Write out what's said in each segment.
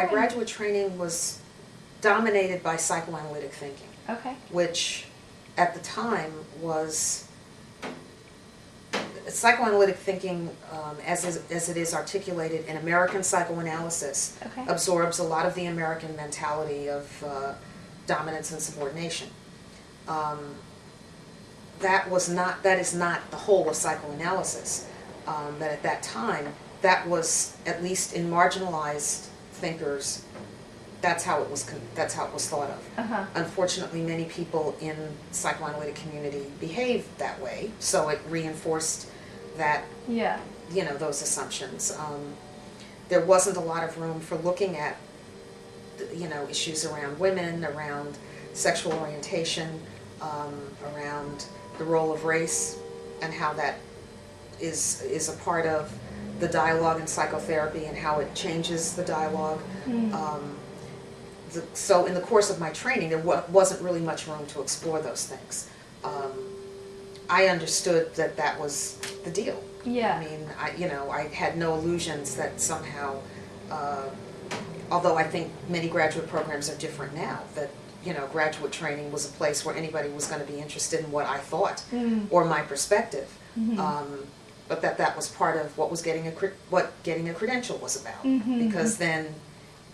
my graduate training was dominated by psychoanalytic thinking. Okay. Which at the time was psychoanalytic thinking, as it is articulated in American psychoanalysis, Okay. absorbs a lot of the American mentality of dominance and subordination. That is not the whole of psychoanalysis. That at that time, that was, at least in marginalized thinkers, that's how it was thought of. Uh-huh. Unfortunately, many people in the psychoanalytic community behaved that way, so it reinforced that, Yeah. those assumptions. There wasn't a lot of room for looking at, issues around women, around sexual orientation, around the role of race, and how that is a part of the dialogue in psychotherapy and how it changes the dialogue. So in the course of my training, there wasn't really much room to explore those things. I understood that was the deal. Yeah. I mean, I had no illusions that somehow, although I think many graduate programs are different now, that, graduate training was a place where anybody was going to be interested in what I thought or my perspective. But that was part of what getting a credential was about, because then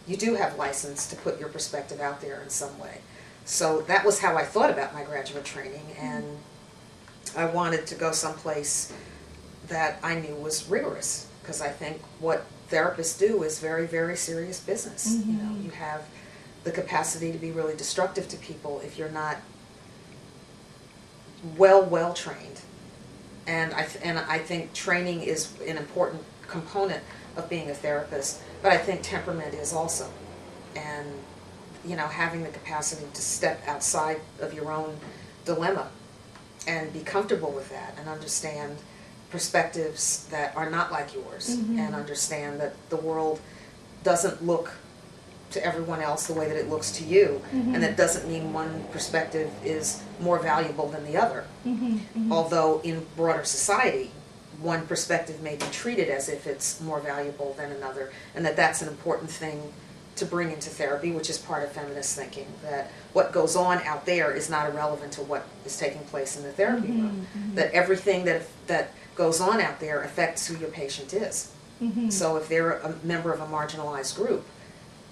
you do have license to put your perspective out there in some way. So that was how I thought about my graduate training, and I wanted to go someplace that I knew was rigorous, because I think what therapists do is very, very serious business. You have the capacity to be really destructive to people if you're not well trained. And I think training is an important component of being a therapist, but I think temperament is also. And, having the capacity to step outside of your own dilemma and be comfortable with that and understand perspectives that are not like yours, and understand that the world doesn't look to everyone else the way that it looks to you, and that doesn't mean one perspective is more valuable than the other. Although in broader society, one perspective may be treated as if it's more valuable than another, and that's an important thing to bring into therapy, which is part of feminist thinking, that what goes on out there is not irrelevant to what is taking place in the therapy room, that everything that goes on out there affects who your patient is. So if they're a member of a marginalized group,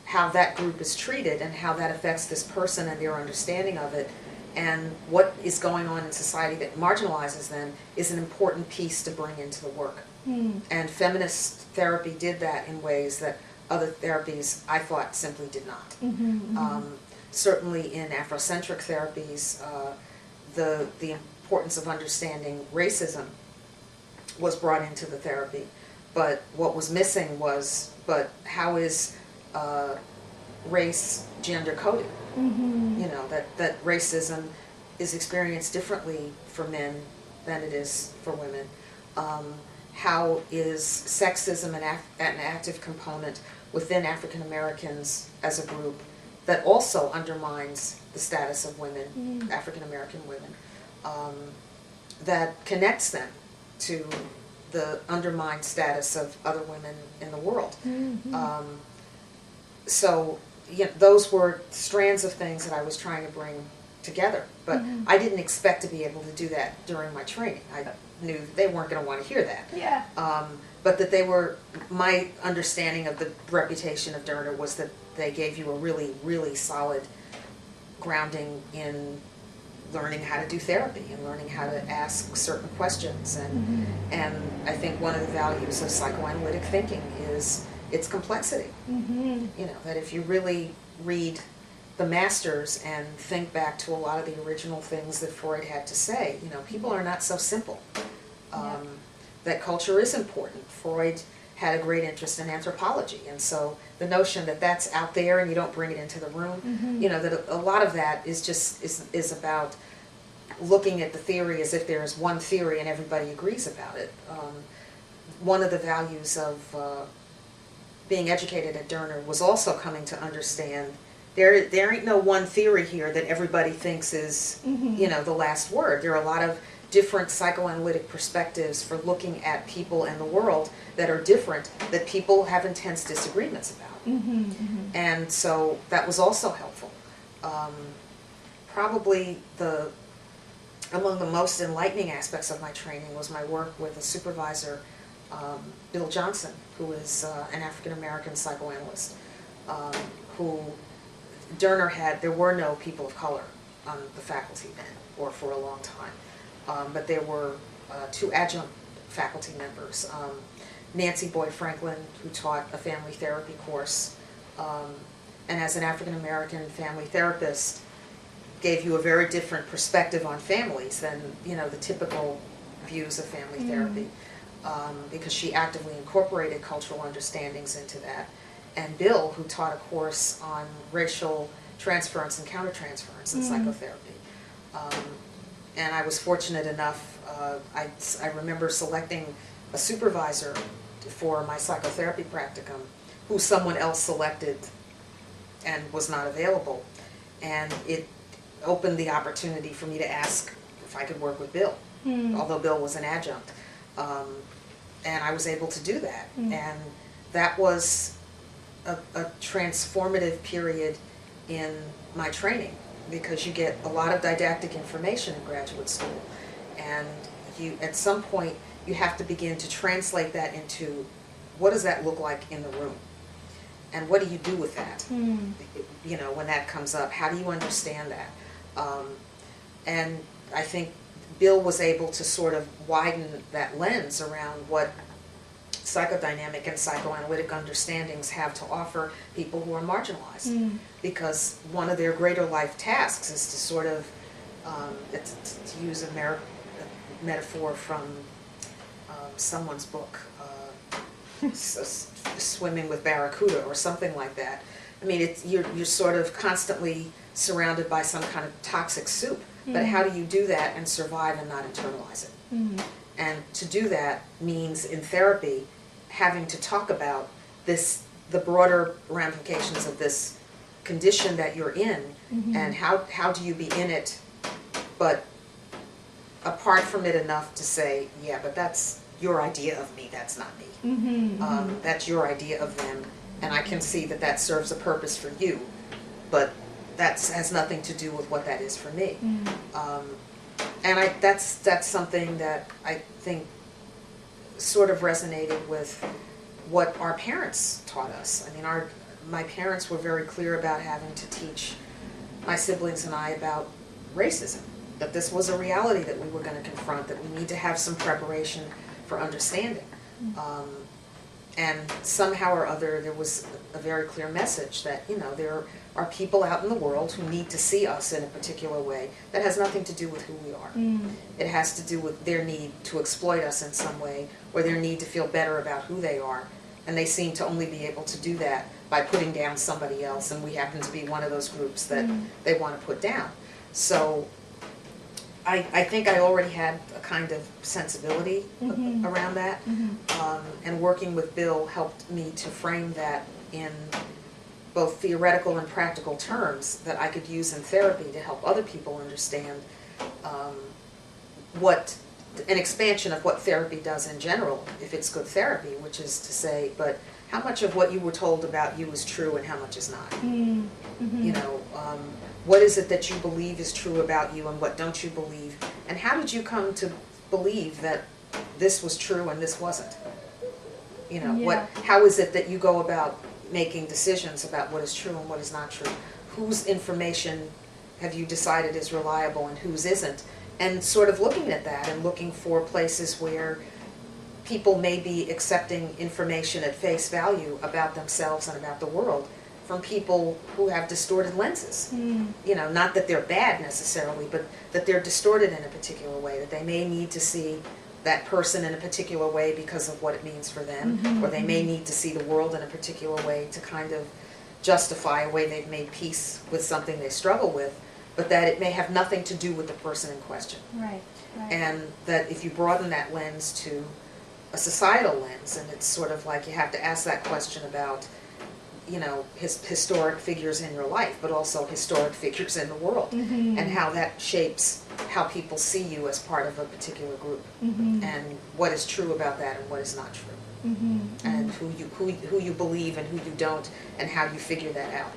how that group is treated and how that affects this person and their understanding of it, and what is going on in society that marginalizes them, is an important piece to bring into the work. And feminist therapy did that in ways that other therapies, I thought, simply did not. Certainly in Afrocentric therapies, the importance of understanding racism was brought into the therapy, but what was missing was, but how is race gender coded? That racism is experienced differently for men than it is for women. How is sexism an active component within African Americans as a group that also undermines the status of women, African American women, that connects them to the undermined status of other women in the world. So those were strands of things that I was trying to bring together, but I didn't expect to be able to do that during my training. I knew they weren't going to want to hear that. Yeah. But that they were, my understanding of the reputation of Derner was that they gave you a really, really solid grounding in learning how to do therapy and learning how to ask certain questions. And I think one of the values of psychoanalytic thinking is its complexity. That if you really read the masters and think back to a lot of the original things that Freud had to say, people are not so simple. That culture is important. Freud had a great interest in anthropology, and so the notion that that's out there and you don't bring it into the room, that a lot of that is just is about looking at the theory as if there is one theory and everybody agrees about it. One of the values of being educated at Derner was also coming to understand there ain't no one theory here that everybody thinks is the last word. There are a lot of different psychoanalytic perspectives for looking at people and the world that are different, that people have intense disagreements about. And so that was also helpful. Probably among the most enlightening aspects of my training was my work with a supervisor, Bill Johnson, who is an African-American psychoanalyst, who there were no people of color on the faculty then, or for a long time, but there were 2 adjunct faculty members. Nancy Boyd Franklin, who taught a family therapy course, and as an African-American family therapist, gave you a very different perspective on families than, the typical views of family therapy, because she actively incorporated cultural understandings into that. And Bill, who taught a course on racial transference and countertransference in psychotherapy. And I was fortunate enough, I remember selecting a supervisor for my psychotherapy practicum who someone else selected and was not available. And it opened the opportunity for me to ask if I could work with Bill, although Bill was an adjunct. And I was able to do that. And that was a transformative period in my training, because you get a lot of didactic information in graduate school, and at some point you have to begin to translate that into what does that look like in the room, and what do you do with that? When that comes up, how do you understand that? And I think Bill was able to sort of widen that lens around what psychodynamic and psychoanalytic understandings have to offer people who are marginalized, because one of their greater life tasks is to sort of, to use a metaphor from someone's book, Swimming with Barracuda or something like that. I mean, you're sort of constantly surrounded by some kind of toxic soup, but how do you do that and survive and not internalize it? And to do that means, in therapy, having to talk about the broader ramifications of this condition that you're in, and how do you be in it, but apart from it enough to say, yeah, but that's your idea of me, that's not me. That's your idea of them, and I can see that serves a purpose for you, but that has nothing to do with what that is for me. And that's something that I think sort of resonated with what our parents taught us. I mean, my parents were very clear about having to teach my siblings and I about racism, that this was a reality that we were going to confront, that we need to have some preparation for understanding. And somehow or other, there was a very clear message that, there are people out in the world who need to see us in a particular way that has nothing to do with who we are. It has to do with their need to exploit us in some way, or their need to feel better about who they are. And they seem to only be able to do that by putting down somebody else, and we happen to be one of those groups that they want to put down. So I think I already had a kind of sensibility around that, and working with Bill helped me to frame that in both theoretical and practical terms that I could use in therapy to help other people understand an expansion of what therapy does in general, if it's good therapy, which is to say, but how much of what you were told about you is true and how much is not? What is it that you believe is true about you and what don't you believe? And how did you come to believe that this was true and this wasn't? How is it that you go about making decisions about what is true and what is not true? Whose information have you decided is reliable and whose isn't? And sort of looking at that and looking for places where people may be accepting information at face value about themselves and about the world from people who have distorted lenses. Not that they're bad necessarily, but that they're distorted in a particular way, that they may need to see that person in a particular way because of what it means for them, or they may need to see the world in a particular way to kind of justify a way they've made peace with something they struggle with, but that it may have nothing to do with the person in question. Right. And that if you broaden that lens to a societal lens, and it's sort of like you have to ask that question about historic figures in your life, but also historic figures in the world, and how that shapes how people see you as part of a particular group, and what is true about that and what is not true. And and who you believe and who you don't, and how you figure that out.